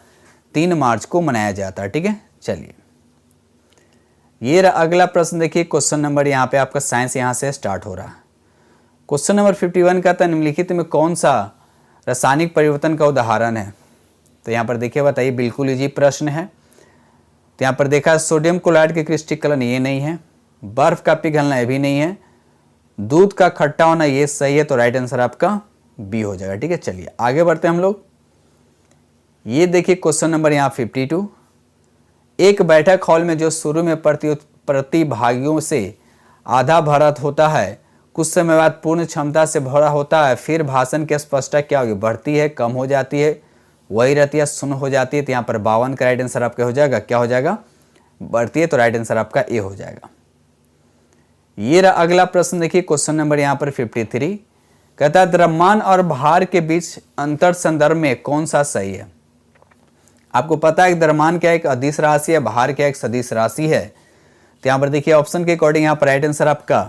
3 मार्च को मनाया जाता है। ठीक है, चलिए ये रहा अगला प्रश्न, देखिए क्वेश्चन नंबर यहाँ पे आपका साइंस यहाँ से स्टार्ट हो रहा है। क्वेश्चन नंबर 51 का था निम्नलिखित में कौन सा रासायनिक परिवर्तन का उदाहरण है? तो यहाँ पर देखिए बताइए, बिल्कुल इजी प्रश्न है। तो यहाँ पर देखा सोडियम क्लोराइड के क्रिस्टलीकरण ये नहीं है, बर्फ का पिघलना ये भी नहीं है, दूध का खट्टा होना ये सही है, तो राइट आंसर आपका बी हो जाएगा। ठीक है, चलिए आगे बढ़ते हैं हम लोग। ये देखिए क्वेश्चन नंबर यहाँ 52। एक बैठक हॉल में जो शुरू में प्रतिभागियों से आधा भरा होता है, कुछ समय बाद पूर्ण क्षमता से भरा होता है, फिर भाषण की स्पष्टता क्या होगी? बढ़ती है, कम हो जाती है, वही रहती है, शून्य हो जाती है। तो यहाँ पर 52 का राइट आंसर आपका हो जाएगा, क्या हो जाएगा? बढ़ती है। तो राइट आंसर आपका ए हो जाएगा। ये रहा अगला प्रश्न, देखिए क्वेश्चन नंबर यहाँ पर 53। कहता है द्रव्यमान और भार के बीच अंतर संदर्भ में कौन सा सही है? आपको पता है कि द्रव्यमान क्या एक अदिश राशि है, भार क्या एक सदिश राशि है। तो यहाँ पर देखिए ऑप्शन के अकॉर्डिंग यहाँ पर राइट आंसर आपका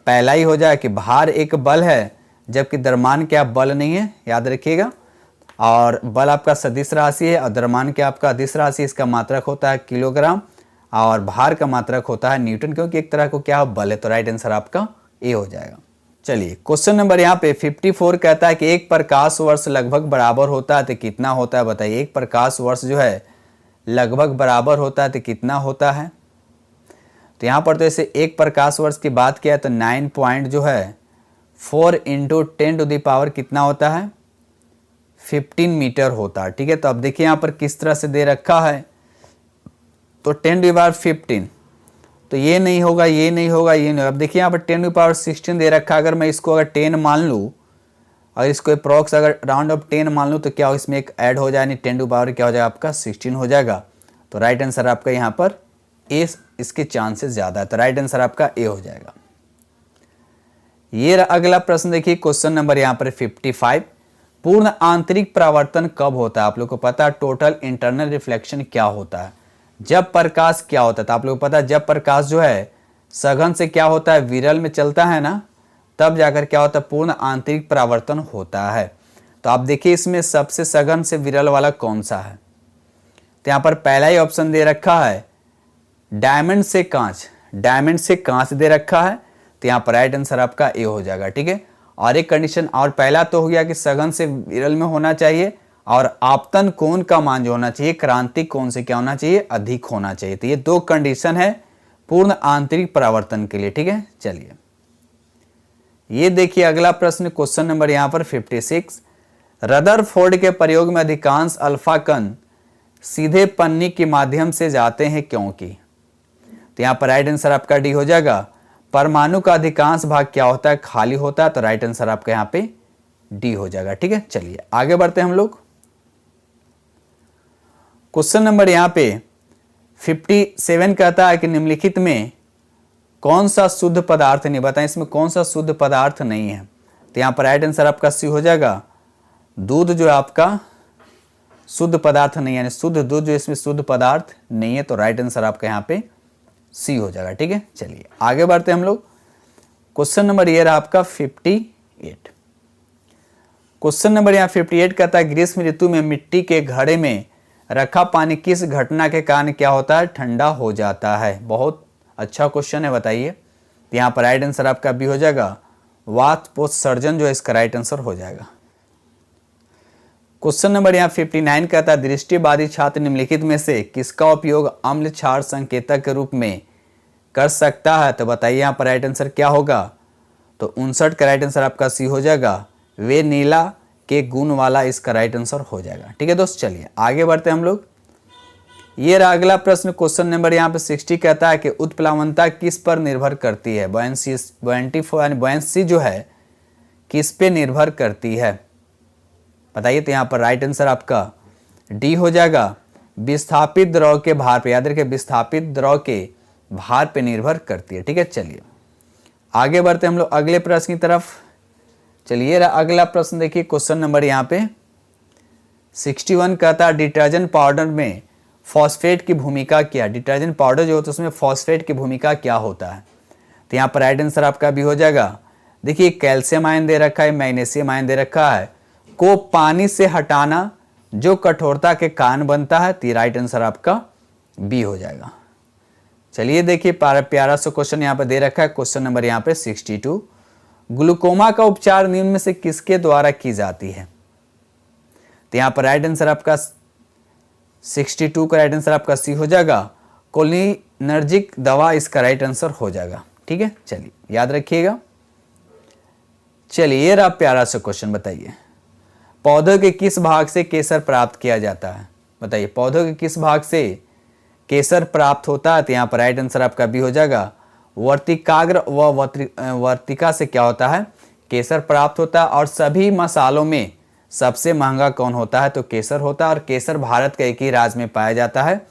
पहला ही हो जाए कि भार एक बल है, जबकि द्रव्यमान क्या बल नहीं है, याद रखिएगा। और बल आपका सदिश राशि है और द्रव्यमान क्या आपका अदिश राशि, इसका मात्रक होता है किलोग्राम और भार का मात्रक होता है न्यूटन, क्योंकि एक तरह को क्या बल है। तो राइट आंसर आपका ए हो जाएगा। चलिए क्वेश्चन नंबर यहाँ पे 54 कहता है कि एक प्रकाश वर्ष लगभग बराबर होता है तो कितना होता है? बताइए, एक प्रकाश वर्ष जो है लगभग बराबर होता है तो कितना होता है? तो यहाँ पर तो ऐसे एक प्रकाश वर्ष की बात किया तो 9 पॉइंट जो है 4 × 10⁻⁴ कितना होता है? 15 मीटर होता है। ठीक है, तो अब देखिए यहाँ पर किस तरह से दे रखा है। तो 10⁻15 तो ये नहीं होगा, ये नहीं होगा, ये नहीं होगा। अब देखिए यहाँ पर 10⁻16 दे रखा है। अगर मैं इसको अगर 10 मान लूँ और इसको अप्रॉक्स अगर राउंड ऑफ 10 मान लूँ तो क्या हो, इसमें एक ऐड हो जाए, यानी 10 क्या हो जाएगा आपका 16 हो जाएगा। तो राइट आंसर आपका यहाँ पर ए, इसके चांसेस ज़्यादा है। तो राइट आंसर आपका ए हो जाएगा। ये अगला प्रश्न देखिए क्वेश्चन नंबर यहाँ पर 55। पूर्ण आंतरिक परावर्तन कब होता है? आप लोग को पता है टोटल इंटरनल रिफ्लेक्शन क्या होता है? जब प्रकाश क्या होता है? तो आप लोग को पता है जब प्रकाश जो है सघन से क्या होता है, विरल में चलता है ना, तब जाकर क्या होता है, पूर्ण आंतरिक परावर्तन होता है। तो आप देखिए इसमें सबसे सघन से विरल वाला कौन सा है? तो यहाँ पर पहला ही ऑप्शन दे रखा है डायमंड से कांच, डायमंड से कांच दे रखा है। तो यहाँ पर राइट आंसर आपका ए हो जाएगा। ठीक है, और एक कंडीशन और, पहला तो हो गया कि सघन से विरल में होना चाहिए और आपतन कोण का मान जो होना चाहिए क्रांतिक कोण से क्या होना चाहिए, अधिक होना चाहिए। तो ये दो कंडीशन है पूर्ण आंतरिक परावर्तन के लिए। ठीक है, चलिए ये देखिए अगला प्रश्न क्वेश्चन नंबर यहाँ पर 56। रदरफोर्ड के प्रयोग में अधिकांश अल्फा कण सीधे पन्नी के माध्यम से जाते हैं क्योंकि? तो यहाँ पर राइट आंसर आपका डी हो जाएगा। परमाणु का अधिकांश भाग क्या होता है, खाली होता है। तो राइट आंसर आपका यहाँ पे डी हो जाएगा। ठीक है, चलिए आगे बढ़ते हैं हम लोग। क्वेश्चन नंबर यहाँ पे 57 कहता है कि निम्नलिखित में कौन सा शुद्ध पदार्थ नहीं, बताएं इसमें कौन सा शुद्ध पदार्थ नहीं है? तो यहाँ पर राइट आंसर आपका सी हो जाएगा। दूध जो है आपका शुद्ध पदार्थ नहीं है, यानी शुद्ध दूध जो इसमें शुद्ध पदार्थ नहीं है। तो राइट आंसर आपका यहाँ पे सी हो जाएगा। ठीक है, चलिए आगे बढ़ते हैं हम लोग। क्वेश्चन नंबर ये रहा आपका 58। क्वेश्चन नंबर यहाँ 58 कहता है ग्रीष्म ऋतु में मिट्टी के घड़े में रखा पानी किस घटना के कारण क्या होता है, ठंडा हो जाता है? बहुत अच्छा क्वेश्चन है, बताइए। यहाँ पर राइट आंसर आपका बी हो जाएगा। वाष्पोत्सर्जन जो है इसका राइट आंसर हो जाएगा। क्वेश्चन नंबर यहाँ 59 कहता है दृष्टिबाधित छात्र निम्नलिखित में से किसका उपयोग अम्ल क्षार संकेतक के रूप में कर सकता है? तो बताइए यहाँ पर राइट आंसर क्या होगा? तो 59 का राइट आंसर आपका सी हो जाएगा। वे नीला के गुण वाला इसका राइट आंसर हो जाएगा। ठीक है दोस्त, चलिए आगे बढ़ते हैं हम लोग। ये रहा अगला प्रश्न क्वेश्चन नंबर यहाँ पे 60 कहता है कि उत्प्लावनता किस पर निर्भर करती है? बुयांसी जो है किस पे निर्भर करती है, बताइए। तो यहाँ पर राइट आंसर आपका डी हो जाएगा। विस्थापित द्रव के भार पे, याद रखिए विस्थापित द्रव के भार पे निर्भर करती है। ठीक है, चलिए आगे बढ़ते हैं हम लोग अगले प्रश्न की तरफ। चलिए अगला प्रश्न देखिए क्वेश्चन नंबर यहाँ पे 61 कहता है डिटर्जेंट पाउडर में फॉस्फेट की भूमिका क्या? डिटर्जेंट पाउडर जो होता है उसमें फॉस्फेट की भूमिका क्या होता है? तो यहाँ पर राइट आंसर आपका भी हो जाएगा। देखिए कैल्शियम आयन दे रखा है, मैग्नीशियम आयन दे रखा है, को पानी से हटाना जो कठोरता के कारण बनता है। तो राइट आंसर आपका बी हो जाएगा। चलिए देखिए प्यारा सा क्वेश्चन यहाँ पे दे रखा है क्वेश्चन नंबर यहाँ पे 62। ग्लूकोमा का उपचार निम्न में से किसके द्वारा की जाती है? तो यहाँ पर राइट आंसर आपका 62 का राइट आंसर आपका सी हो जाएगा। कोलिनर्जिक दवा इसका राइट आंसर हो जाएगा। ठीक है, चलिए याद रखिएगा। चलिए ये रहा प्यारा सा क्वेश्चन, बताइए पौधों के किस भाग से केसर प्राप्त किया जाता है? बताइए, पौधों के किस भाग से केसर प्राप्त होता है? तो यहाँ पर राइट आंसर आपका बी हो जाएगा। वर्तिकाग्र व वर्तिका से क्या होता है? केसर प्राप्त होता है। और सभी मसालों में सबसे महंगा कौन होता है? तो केसर होता है। और केसर भारत के एक ही राज्य में पाया जाता है,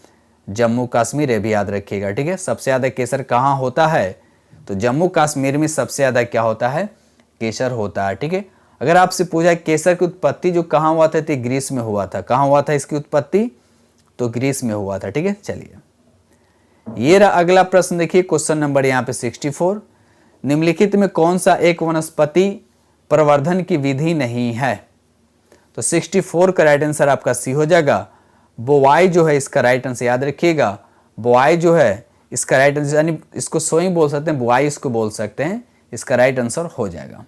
जम्मू कश्मीर। ये भी याद रखिएगा, ठीक है। सबसे ज़्यादा केसर कहाँ होता है? तो जम्मू कश्मीर में सबसे ज़्यादा क्या होता है? केसर होता है, ठीक है। अगर आपसे पूछा केसर की उत्पत्ति जो कहाँ हुआ था, तो ग्रीस में हुआ था। कहाँ हुआ था इसकी उत्पत्ति? तो ग्रीस में हुआ था, ठीक है। चलिए, ये रहा अगला प्रश्न। देखिए क्वेश्चन नंबर यहाँ पे 64। निम्नलिखित में कौन सा एक वनस्पति प्रवर्धन की विधि नहीं है? तो 64 का राइट आंसर आपका सी हो जाएगा। बोवाई जो है इसका राइट आंसर, याद रखिएगा। बोवाई जो है इसका राइट आंसर, यानी इसको सोई बोल सकते हैं, बोवाई इसको बोल सकते हैं। इसका राइट आंसर हो जाएगा,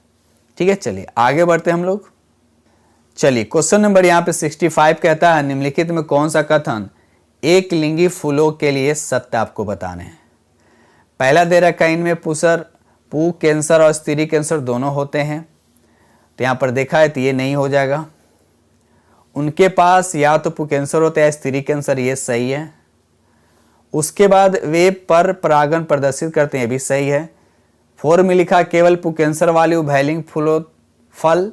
ठीक है। चलिए आगे बढ़ते हैं हम लोग। चलिए क्वेश्चन नंबर यहाँ पे 65 कहता है, निम्नलिखित में कौन सा कथन एक लिंगी फूलों के लिए सत्य आपको बताने हैं? पहला दे रखा है, इनमें पू कैंसर और स्त्री कैंसर दोनों होते हैं। तो यहाँ पर देखा है तो ये नहीं हो जाएगा। उनके पास या तो पू कैंसर होता है, स्त्री कैंसर, ये सही है। उसके बाद वे पर परागण प्रदर्शित करते हैं, ये भी सही है। 4 में लिखा केवल पू कैंसर वाले उभयलिंग फूलों फल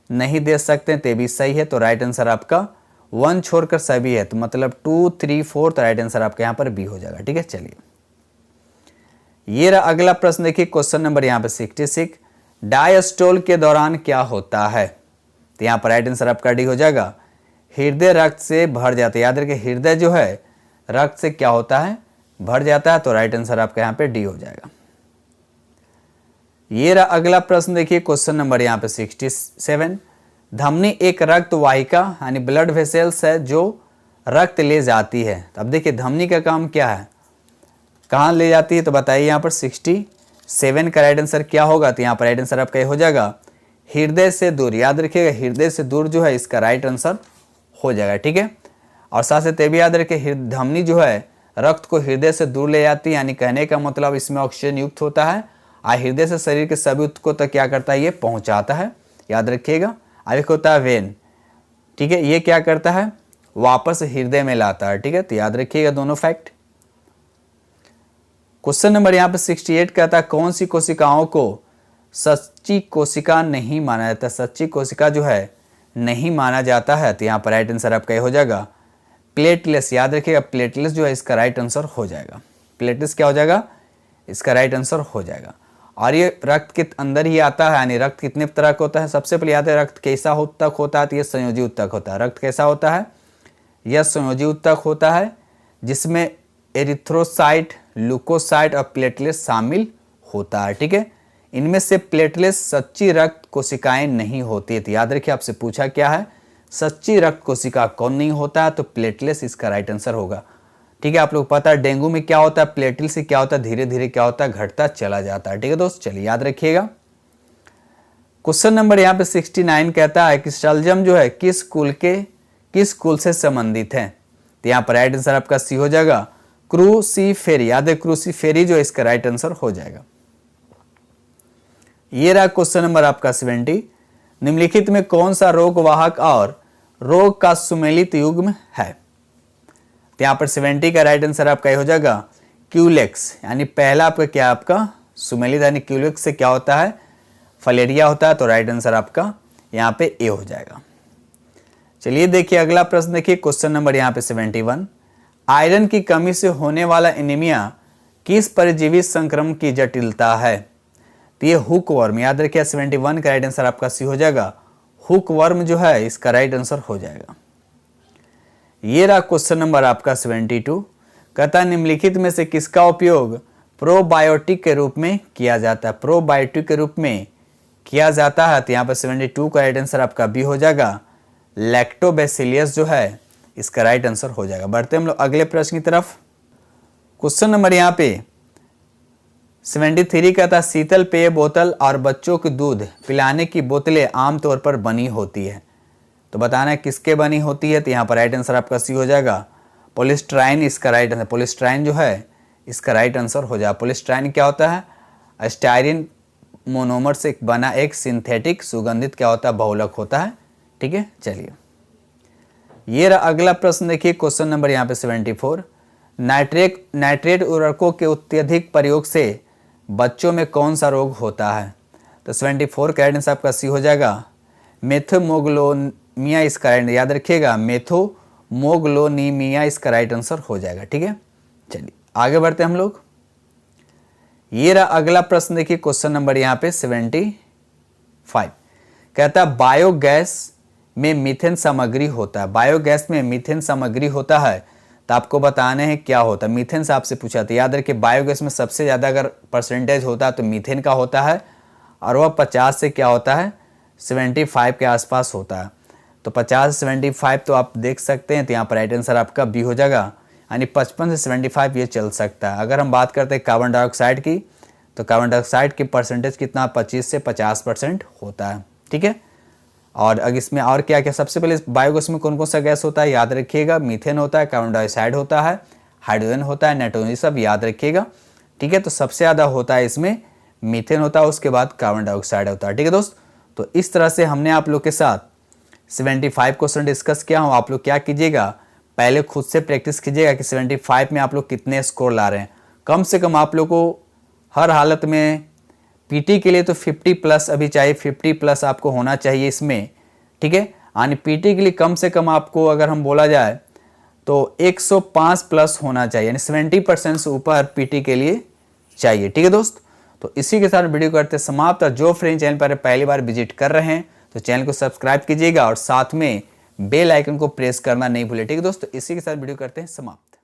नहीं दे सकते, ते भी सही है। तो राइट आंसर आपका 1 छोड़कर सभी है, तो मतलब 2, 3, 4, तो राइट आंसर आपका यहाँ पर बी हो जाएगा, ठीक है। चलिए, ये रहा अगला प्रश्न। देखिए क्वेश्चन नंबर यहाँ पे 66। डायस्टोल के दौरान क्या होता है? तो यहाँ पर राइट आंसर आपका डी हो जाएगा। हृदय रक्त से भर जाता है। याद रखिए, हृदय जो है रक्त से क्या होता है? भर जाता है। तो राइट आंसर आपका यहाँ पे डी हो जाएगा। ये रहा अगला प्रश्न। देखिए क्वेश्चन नंबर यहाँ पे 67। धमनी एक रक्त वाहिका यानी ब्लड वेसल्स है जो रक्त ले जाती है। अब देखिए धमनी का काम क्या है, कहाँ ले जाती है? तो बताइए यहाँ पर 67 का राइट आंसर क्या होगा? तो यहाँ पर राइट आंसर आपका हो जाएगा हृदय से दूर। याद रखिएगा, हृदय से दूर जो है इसका राइट आंसर हो जाएगा, ठीक है। और साथ साथ ये भी याद रखिए, धमनी जो है रक्त को हृदय से दूर ले जाती है, यानी कहने का मतलब इसमें ऑक्सीजन युक्त होता है और हृदय से शरीर के सभी ऊतकों तक क्या करता है? ये पहुंचाता है। याद रखिएगा। अब एक होता है वेन, ठीक है, ये क्या करता है? वापस हृदय में लाता है, ठीक है। तो याद रखिएगा दोनों फैक्ट। क्वेश्चन नंबर यहाँ पे 68 कहता है, कौन सी कोशिकाओं को सच्ची कोशिका नहीं माना जाता? सच्ची कोशिका जो है नहीं माना जाता है। तो यहाँ पर राइट आंसर आपका हो जाएगा प्लेटलेट्स। याद रखिएगा, प्लेटलेट्स जो है इसका राइट आंसर हो जाएगा। प्लेटलेट्स क्या हो जाएगा? इसका राइट आंसर हो जाएगा। और ये रक्त के अंदर ही आता है, यानी रक्त कितने तरह का होता है? सबसे पहले याद है रक्त कैसा ऊतक होता है? तो ये संयोजी ऊतक होता है। रक्त कैसा होता है? यह संयोजी ऊतक होता है जिसमें एरिथ्रोसाइट, ल्यूकोसाइट और प्लेटलेट शामिल होता है, ठीक है। इनमें से प्लेटलेट सच्ची रक्त कोशिकाएं नहीं होती है। तो याद रखिए, आपसे पूछा क्या है? सच्ची रक्त कोशिका कौन नहीं होता है? तो प्लेटलेट्स इसका राइट आंसर होगा, ठीक है। आप लोग पता है डेंगू में क्या होता है? प्लेटलेट से क्या होता है? धीरे धीरे क्या होता है? घटता चला जाता है, ठीक है दोस्त। चलिए याद रखिएगा। क्वेश्चन नंबर यहाँ पे 69 कहता है कि शलजम जो है किस कुल से संबंधित है? तो यहाँ पर राइट आंसर आपका सी हो जाएगा क्रूसीफेरी। याद है, क्रूसीफेरी जो है इसका राइट आंसर हो जाएगा। ये रहा क्वेश्चन नंबर आपका 70। निम्नलिखित में कौन सा रोगवाहक और रोग का सुमेलित युग्म है? तो यहाँ पर 70 का राइट आंसर आपका हो जाएगा क्यूलेक्स। यानी पहला आपका क्या, आपका सुमेलित, यानी क्यूलेक्स से क्या होता है? फलेरिया होता है। तो राइट आंसर आपका यहाँ पे ए हो जाएगा। चलिए देखिए अगला प्रश्न। देखिए क्वेश्चन नंबर यहाँ पे 71। आयरन की कमी से होने वाला एनीमिया किस परजीवी संक्रमण की जटिलता है? तो ये हुक वर्म। याद रखिए 71 का राइट आंसर आपका सी हो जाएगा हुक वर्म जो है इसका राइट आंसर हो जाएगा। ये रहा क्वेश्चन नंबर आपका 72। कहता है निम्नलिखित में से किसका उपयोग प्रोबायोटिक के रूप में किया जाता है? प्रोबायोटिक के रूप में किया जाता है। तो यहाँ पर 72 का राइट आंसर आपका बी हो जाएगा लैक्टोबैसिलियस जो है इसका राइट आंसर हो जाएगा। बढ़ते हम लोग अगले प्रश्न की तरफ। क्वेश्चन नंबर यहाँ पे 73 कहता है शीतल पेय बोतल और बच्चों को दूध पिलाने की बोतलें आमतौर पर बनी होती है। तो बताना है किसके बनी होती है? तो यहाँ पर राइट आंसर आपका सी हो जाएगा पॉलीस्टाइरीन इसका राइट आंसर। पॉलीस्टाइरीन जो है इसका राइट आंसर हो जाएगा। पॉलीस्टाइरीन क्या होता है? स्टायरीन मोनोमर से बना एक सिंथेटिक सुगंधित क्या होता है? बहुलक होता है, ठीक है, चलिए ये रहा अगला प्रश्न। देखिए क्वेश्चन नंबर यहाँ पे 74। नाइट्रेट उर्वरकों के अत्यधिक प्रयोग से बच्चों में कौन सा रोग होता है? तो 74 का राइट आंसर आपका सी हो जाएगा मेथोमोग्लोनिया, इसका राइट याद रखिएगा, मेथोमोग्लोनीमिया इसका राइट आंसर हो जाएगा। ठीक है, चलिए आगे बढ़ते हैं हम लोग। ये रहा अगला प्रश्न। देखिए क्वेश्चन नंबर यहाँ पे 75 कहता है बायोगैस में मीथेन सामग्री होता है। बायोगैस में मीथेन सामग्री होता है तो आपको बताने हैं क्या होता है। मीथेन से आपसे पूछा था, याद रखिए बायोगैस में सबसे ज़्यादा अगर परसेंटेज होता है तो मीथेन का होता है, और वह 50 से क्या होता है 75 के आसपास होता है। तो 50 से 75 तो आप देख सकते हैं, तो यहाँ पर राइट आंसर आपका बी हो जाएगा, यानी 55 से 75 ये चल सकता है। अगर हम बात करते हैं कार्बन डाइऑक्साइड की, तो कार्बन डाइऑक्साइड की परसेंटेज कितना 25 से 50% होता है। ठीक है, और अगर इसमें और क्या क्या, सबसे पहले बायोगैस में कौन कौन सा गैस होता है याद रखिएगा, मीथेन होता है, कार्बन डाइऑक्साइड होता है, हाइड्रोजन होता है, नाइट्रोजन, सब याद रखिएगा। ठीक है, तो सबसे ज़्यादा होता है इसमें मीथेन होता है, उसके बाद कार्बन डाइऑक्साइड होता है। ठीक है दोस्त, तो इस तरह से हमने आप लोग के साथ 75 क्वेश्चन डिस्कस किया हूँ। आप लोग क्या कीजिएगा, पहले खुद से प्रैक्टिस कीजिएगा कि 75 में आप लोग कितने स्कोर ला रहे हैं। कम से कम आप लोग को हर हालत में पीटी के लिए तो 50 प्लस अभी चाहिए, 50 प्लस आपको होना चाहिए इसमें। ठीक है, यानी पीटी के लिए कम से कम आपको अगर हम बोला जाए तो 105 प्लस होना चाहिए, यानी 70% से ऊपर पीटी के लिए चाहिए। ठीक है दोस्त, तो इसी के साथ वीडियो करते समाप्त। और जो फ्रेंड चैनल पर पहली बार विजिट कर रहे हैं तो चैनल को सब्सक्राइब कीजिएगा और साथ में बेल आइकन को प्रेस करना नहीं भूलिए। ठीक है दोस्तों, इसी के साथ वीडियो करते हैं समाप्त।